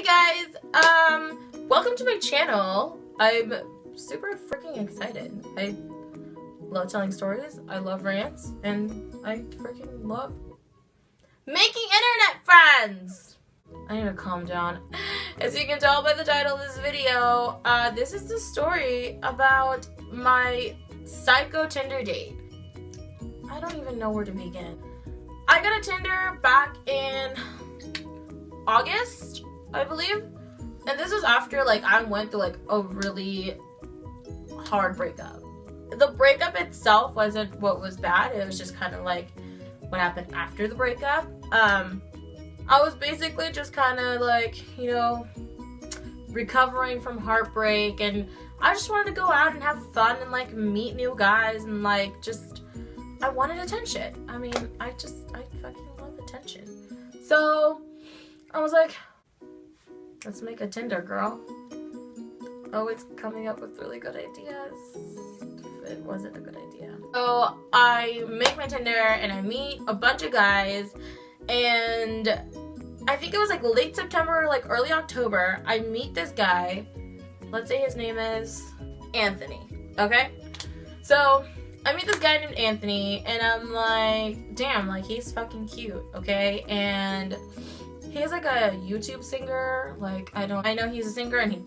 guys, welcome to my channel. I'm super freaking excited. I love telling stories, I love rants, and I freaking love making internet friends. I need to calm down. As you can tell by the title of this video, this is the story about my psycho Tinder date. I don't even know where to begin. I got a Tinder back in August, I believe, and this was after I went through a really hard breakup. The breakup itself wasn't what was bad, it was just kind of like what happened after the breakup. I was basically just kind of recovering from heartbreak, and I just wanted to go out and have fun and meet new guys, and I wanted attention. I mean, I fucking love attention. So I was like, let's make a Tinder, girl. Always coming up with really good ideas. It wasn't a good idea. So I make my Tinder and I meet a bunch of guys, and I think it was late September, early October. I meet this guy. Let's say his name is Anthony. Okay? So I meet this guy named Anthony, and I'm like, damn, he's fucking cute, okay? And he's a YouTube singer. I know he's a singer, and he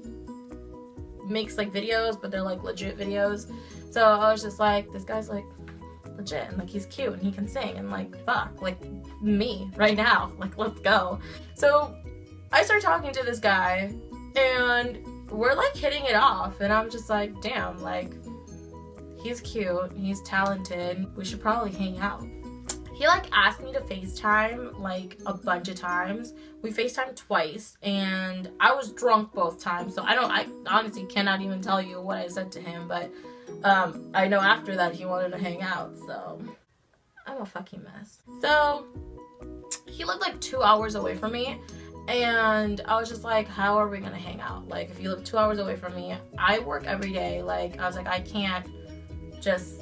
makes videos, but they're legit videos. So I was just like, this guy's legit, and he's cute, and he can sing, and fuck, me right now, let's go. So I start talking to this guy, and we're hitting it off, and I'm just like, damn, he's cute, he's talented, we should probably hang out. He asked me to FaceTime a bunch of times. We FaceTimed twice, and I was drunk both times, so I honestly cannot even tell you what I said to him, but I know after that he wanted to hang out, so I'm a fucking mess. So he lived 2 hours away from me, and I was just like, how are we gonna hang out? If you live 2 hours away from me, I work every day. I was like, I can't just,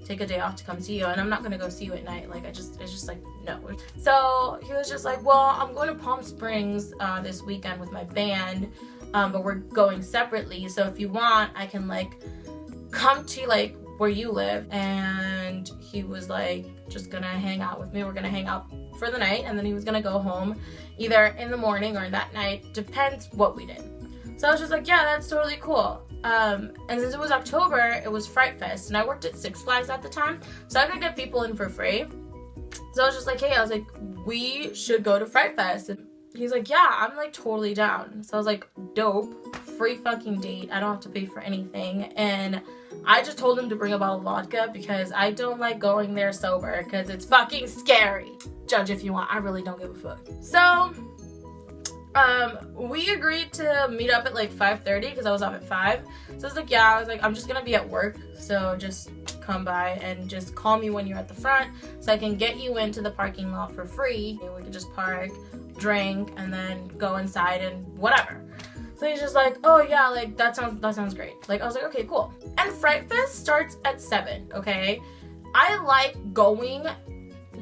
take a day off to come see you, and I'm not gonna go see you at night. It's just no. So he was just like, well, I'm going to Palm Springs this weekend with my band, but we're going separately, so if you want, I can come to where you live. And he was just gonna hang out with me. We're gonna hang out for the night, and then he was gonna go home either in the morning or that night, depends what we did. So I was just like, yeah, that's totally cool. And since it was October, it was Fright Fest, and I worked at Six Flags at the time, so I could get people in for free. So I was just like, hey, we should go to Fright Fest. And he's like, yeah, I'm totally down. So I was like, dope, free fucking date, I don't have to pay for anything. And I just told him to bring a bottle of vodka because I don't like going there sober because it's fucking scary. Judge if you want, I really don't give a fuck. So we agreed to meet up at 5:30 because I was off at 5. So I was like, yeah, I'm just gonna be at work, so just come by and just call me when you're at the front so I can get you into the parking lot for free. We could just park, drink, and then go inside and whatever. So he's just like, oh yeah, that sounds great. I was like, okay, cool. And Fright Fest starts at 7, okay? I like going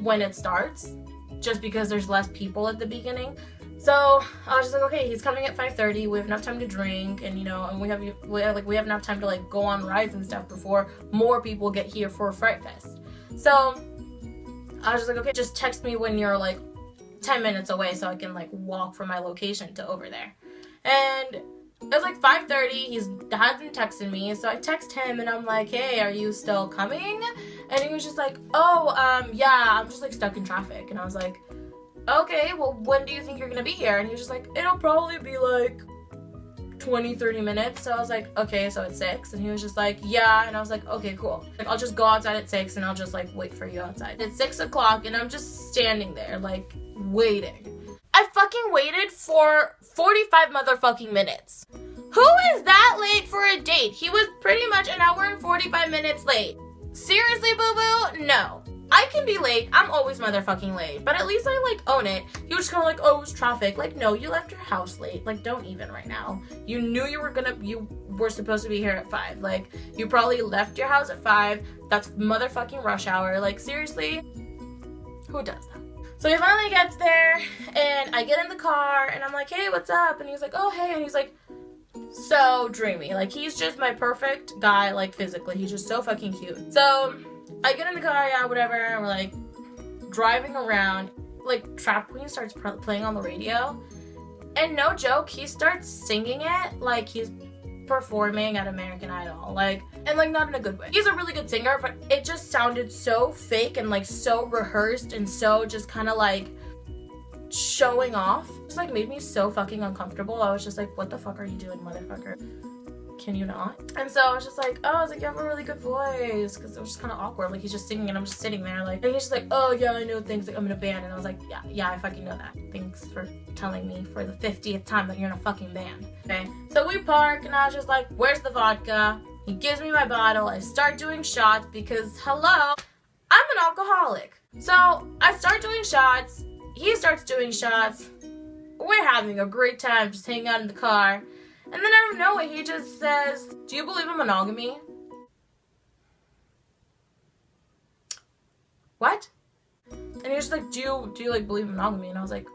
when it starts just because there's less people at the beginning. So I was just like, okay, he's coming at 5:30. We have enough time to drink, and and we have enough time to go on rides and stuff before more people get here for Fright Fest. So I was just like, okay, just text me when you're 10 minutes away so I can walk from my location to over there. And it was 5:30. He hasn't texted me, so I text him and I'm like, hey, are you still coming? And he was just like, oh, yeah, I'm just stuck in traffic. And I was like, okay, well, when do you think you're gonna be here? And he was just like, it'll probably be 20-30 minutes. So I was like, okay, so it's 6. And he was just like, yeah. And I was like, okay, cool. I'll just go outside at 6 and I'll just wait for you outside. It's 6 o'clock and I'm just standing there waiting. I fucking waited for 45 motherfucking minutes. Who is that late for a date? He was pretty much an hour and 45 minutes late. Seriously, boo-boo? No. I can be late. I'm always motherfucking late. But at least I own it. He was just kind of oh, it was traffic. No, you left your house late. Don't even right now. You knew you were supposed to be here at 5. You probably left your house at 5. That's motherfucking rush hour. Seriously? Who does that? So he finally gets there, and I get in the car, and I'm like, hey, what's up? And he's like, oh, hey. And he's like, so dreamy. Like, he's just my perfect guy, like, physically. He's just so fucking cute. So I get in the car, yeah, whatever, and we're, like, driving around. Like, Trap Queen starts playing on the radio, and no joke, he starts singing it like he's performing at American Idol, like, and like not in a good way. He's a really good singer, but it just sounded so fake and like so rehearsed and so just kind of like showing off. It just like made me so fucking uncomfortable. I was just like, what the fuck are you doing, motherfucker? Can you not? And so I was just like, oh, I was like, you have a really good voice, because it was just kind of awkward. Like, he's just singing and I'm just sitting there, like, and he's just like, oh yeah, I know things, like, I'm in a band. And I was like, yeah, I fucking know that. Thanks for telling me for the 50th time that you're in a fucking band. Okay, so we park, and I was just like, where's the vodka? He gives me my bottle. I start doing shots because, hello, I'm an alcoholic. So I start doing shots. He starts doing shots. We're having a great time just hanging out in the car. And then out of nowhere, he just says, do you believe in monogamy? What? And he was just like, do you like believe in monogamy? And I was like,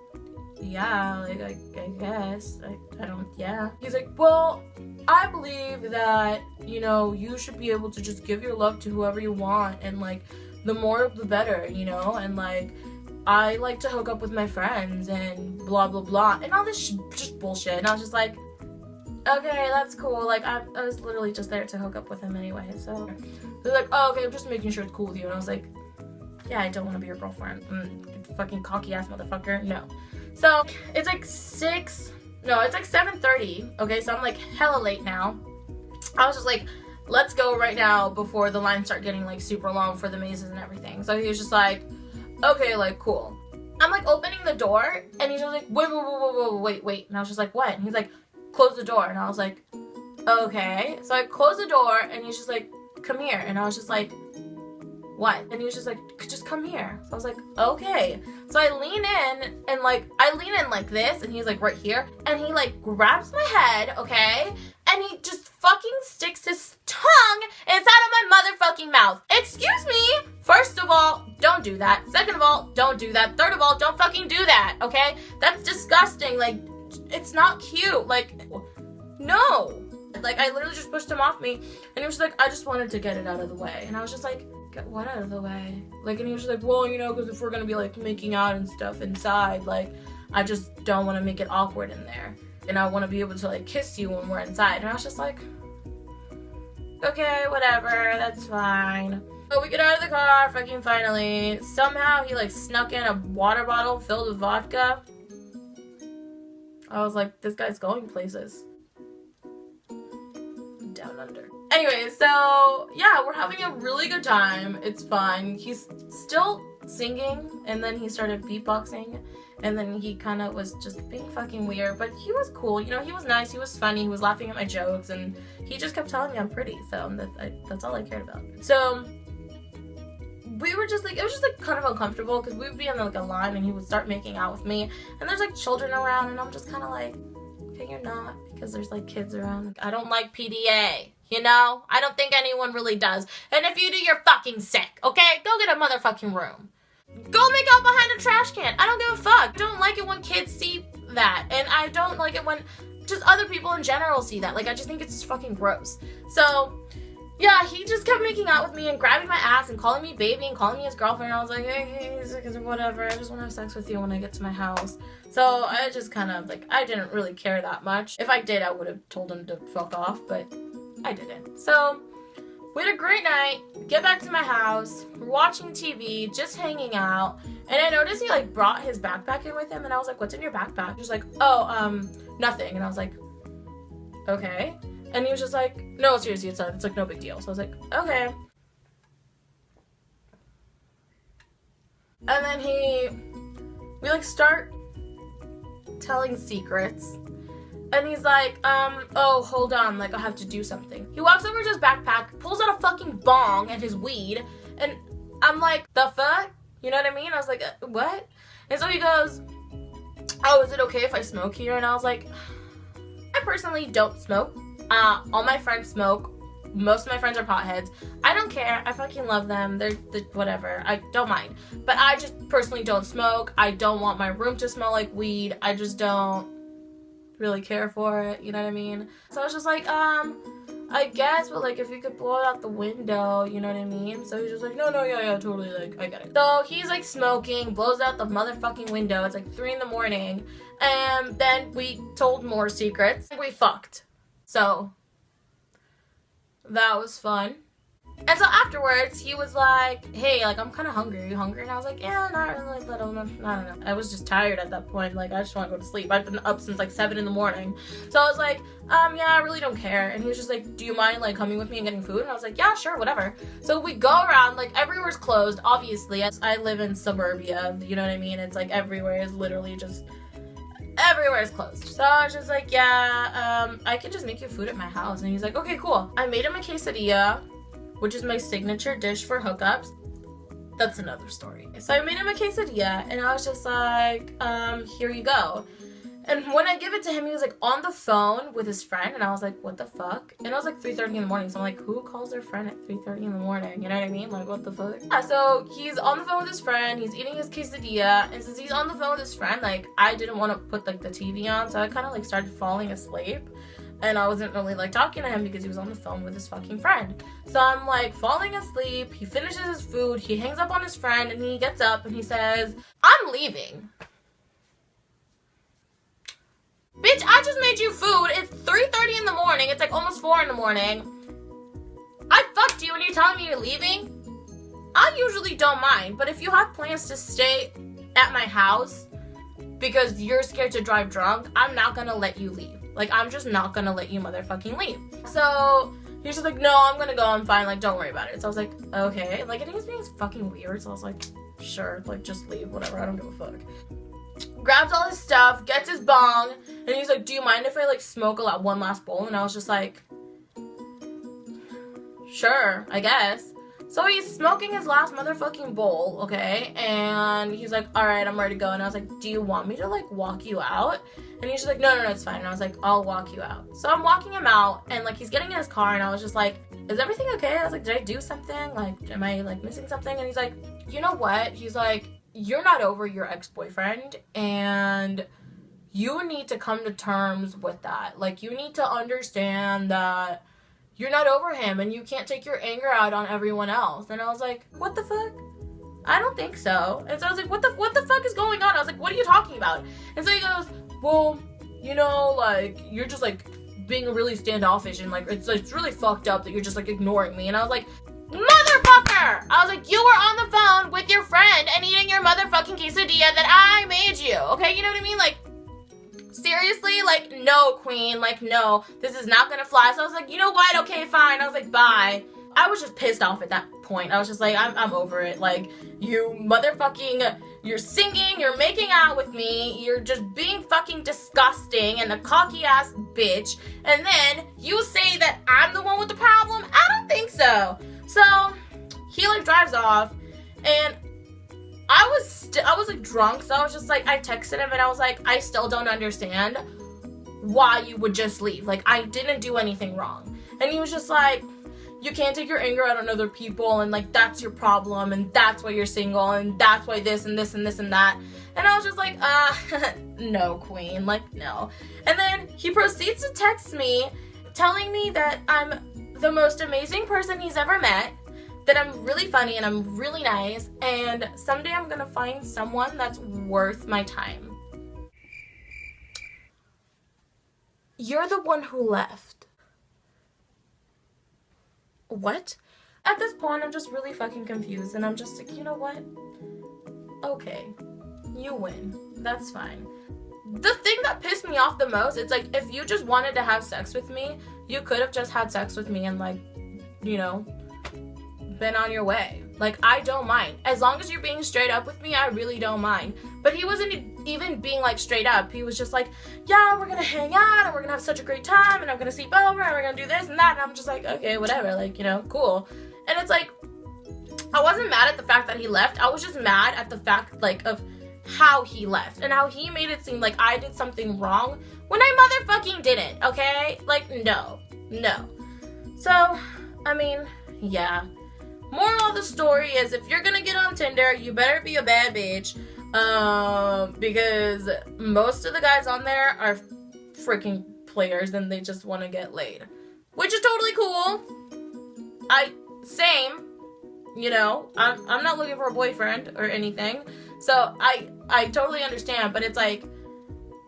yeah, like, I guess. I don't, yeah. He's like, well, I believe that, you know, you should be able to just give your love to whoever you want. And, like, the more, the better, you know? And, like, I like to hook up with my friends and blah, blah, blah. And all this just bullshit. And I was just like, okay, that's cool. Like, I was literally just there to hook up with him anyway, so. They're like, oh, okay, I'm just making sure it's cool with you. And I was like, yeah, I don't want to be your girlfriend. Fucking cocky-ass motherfucker. No. So, it's like 7:30. Okay, so I'm like hella late now. I was just like, let's go right now before the lines start getting like super long for the mazes and everything. So he was just like, okay, like, cool. I'm like opening the door, and he's just like, wait. And I was just like, what? And he's like, close the door. And I was like, okay. So I closed the door, and he's just like, come here. And I was just like, what? And he was just like, just come here. So I was like, okay. So I lean in, and like, I lean in like this, and he's like right here, and he like grabs my head, okay? And he just fucking sticks his tongue inside of my motherfucking mouth. Excuse me? First of all, don't do that. Second of all, don't do that. Third of all, don't fucking do that, okay? That's disgusting. Like, it's not cute. Like, no. Like, I literally just pushed him off me, and he was just like, I just wanted to get it out of the way. And I was just like, get what out of the way? Like, and he was just like, well, you know, because if we're gonna be like making out and stuff inside, like, I just don't want to make it awkward in there, and I want to be able to like kiss you when we're inside. And I was just like, okay, whatever, that's fine. So we get out of the car, fucking finally. Somehow he like snuck in a water bottle filled with vodka. I was like, this guy's going places. Down under. Anyway, so yeah, we're having a really good time. It's fun. He's still singing, and then he started beatboxing, and then he kind of was just being fucking weird, but he was cool. You know, he was nice, he was funny, he was laughing at my jokes, and he just kept telling me I'm pretty, so that's all I cared about. So we were just like, it was just like kind of uncomfortable, because we would be in like a line, and he would start making out with me, and there's like children around, and I'm just kind of like, okay, you're not, because there's like kids around. I don't like PDA. You know? I don't think anyone really does. And if you do, you're fucking sick, okay? Go get a motherfucking room. Go make out behind a trash can. I don't give a fuck. I don't like it when kids see that. And I don't like it when just other people in general see that. Like, I just think it's just fucking gross. So, yeah, he just kept making out with me and grabbing my ass and calling me baby and calling me his girlfriend. I was like, hey, whatever. I just want to have sex with you when I get to my house. So, I just kind of, like, I didn't really care that much. If I did, I would have told him to fuck off, but I didn't. So, we had a great night, get back to my house, we're watching TV, just hanging out, and I noticed he, like, brought his backpack in with him, and I was like, what's in your backpack? He was like, oh, nothing, and I was like, okay, and he was just like, no, seriously, it's like, no big deal, so I was like, okay. And then we, like, start telling secrets. And he's like, oh, hold on, like, I'll have to do something. He walks over to his backpack, pulls out a fucking bong and his weed, and I'm like, the fuck? You know what I mean? I was like, what? And so he goes, oh, is it okay if I smoke here? And I was like, I personally don't smoke. All my friends smoke. most of my friends are potheads. I don't care. I fucking love them. They're whatever. I don't mind. But I just personally don't smoke. I don't want my room to smell like weed. I just don't really care for it. You know what I mean? So I was just like, I guess, but like if you could blow it out the window, you know what I mean? So he's just like, no, yeah, totally, like, I get it. So he's like smoking, blows out the motherfucking window. It's like 3 a.m. And then we told more secrets. We fucked. So that was fun. And so afterwards, he was like, hey, like, I'm kind of hungry. Are you hungry? And I was like, yeah, not really, but I don't know. I was just tired at that point. Like, I just want to go to sleep. I've been up since like 7 a.m. So I was like, yeah, I really don't care. And he was just like, do you mind like coming with me and getting food? And I was like, yeah, sure, whatever. So we go around, like, everywhere's closed, obviously. I live in suburbia, you know what I mean? It's like everywhere is literally just... everywhere is closed. So I was just like, yeah, I can just make you food at my house. And he's like, okay, cool. I made him a quesadilla, which is my signature dish for hookups. That's another story. So I made him a quesadilla, and I was just like, here you go. And when I give it to him, he was like on the phone with his friend, and I was like, what the fuck? And it was like 3:30 in the morning, so I'm like, who calls their friend at 3:30 in the morning? You know what I mean? Like, what the fuck? Yeah, so he's on the phone with his friend, he's eating his quesadilla, and since he's on the phone with his friend, like, I didn't want to put like the TV on, so I kind of like started falling asleep. And I wasn't really like talking to him because he was on the phone with his fucking friend. So I'm like falling asleep. He finishes his food. He hangs up on his friend and he gets up and he says, I'm leaving. Bitch, I just made you food. It's 3:30 in the morning. It's like almost 4 in the morning. I fucked you and you're telling me you're leaving? I usually don't mind. But if you have plans to stay at my house because you're scared to drive drunk, I'm not gonna let you leave. Like, I'm just not gonna let you motherfucking leave. So he's just like, no, I'm gonna go, I'm fine, like, don't worry about it. So I was like, okay. Like, I think it's being fucking weird, so I was like, sure, like, just leave, whatever, I don't give a fuck. Grabs all his stuff, gets his bong, and he's like, do you mind if I, like, smoke one last bowl? And I was just like, sure, I guess. So he's smoking his last motherfucking bowl, okay? And he's like, all right, I'm ready to go. And I was like, do you want me to, like, walk you out? And he's just like, no, it's fine. And I was like, I'll walk you out. So I'm walking him out, and, like, he's getting in his car, and I was just like, is everything okay? I was like, did I do something? Like, am I, like, missing something? And he's like, you know what? He's like, you're not over your ex-boyfriend, and you need to come to terms with that. Like, you need to understand that you're not over him, and you can't take your anger out on everyone else. And I was like, what the fuck? I don't think so. And so I was like, what the fuck is going on? I was like, what are you talking about? And so he goes, well, you know, like, you're just, like, being really standoffish, and, like, it's really fucked up that you're just, like, ignoring me. And I was like, motherfucker! I was like, you were on the phone with your friend and eating your motherfucking quesadilla that I made you, okay? You know what I mean? Like, seriously? Like, no, queen. Like, no. This is not gonna fly. So I was like, you know what? Okay, fine. I was like, bye. I was just pissed off at that point. I was just like, I'm over it. Like, you motherfucking... You're singing, you're making out with me, you're just being fucking disgusting and a cocky ass bitch, and then you say that I'm the one with the problem? I don't think so. So he like drives off, and I was like drunk, so I was just like, I texted him and I was like, I still don't understand why you would just leave. Like, I didn't do anything wrong. And he was just like, you can't take your anger out on other people, and, like, that's your problem, and that's why you're single, and that's why this and this and this and that. And I was just like, no, queen, like, no. And then he proceeds to text me, telling me that I'm the most amazing person he's ever met, that I'm really funny and I'm really nice, and someday I'm gonna find someone that's worth my time. You're the one who left. What? At this point, I'm just really fucking confused, and I'm just like, you know what? Okay, you win. That's fine. The thing that pissed me off the most, it's like, if you just wanted to have sex with me, you could have just had sex with me and, like, you know, been on your way. Like, I don't mind. As long as you're being straight up with me, I really don't mind. But he wasn't even being, like, straight up. He was just like, yeah, we're gonna hang out, and we're gonna have such a great time, and I'm gonna sleep over, and we're gonna do this and that. And I'm just like, okay, whatever, like, you know, cool. And it's like, I wasn't mad at the fact that he left. I was just mad at the fact, like, of how he left and how he made it seem like I did something wrong when I motherfucking didn't, okay? Like, no. So I mean, yeah. Moral of the story is, if you're gonna get on Tinder, you better be a bad bitch. Because most of the guys on there are freaking players and they just want to get laid. Which is totally cool. Same. You know, I'm not looking for a boyfriend or anything. So I totally understand, but it's like,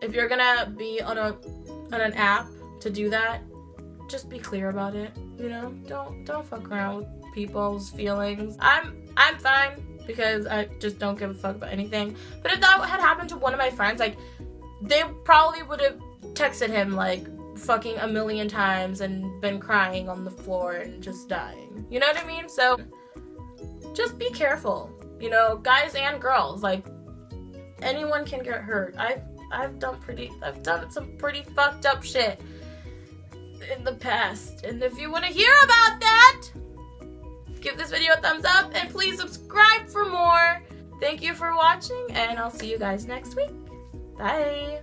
if you're gonna be on an app to do that, just be clear about it. You know, don't fuck around with people's feelings. I'm fine because I just don't give a fuck about anything. But if that had happened to one of my friends, like, they probably would have texted him like fucking a million times and been crying on the floor and just dying. You know what I mean? So just be careful. You know, guys and girls, like, anyone can get hurt. I've done some pretty fucked up shit in the past. And if you want to hear about that, give this video a thumbs up and please subscribe for more. Thank you for watching, and I'll see you guys next week. Bye.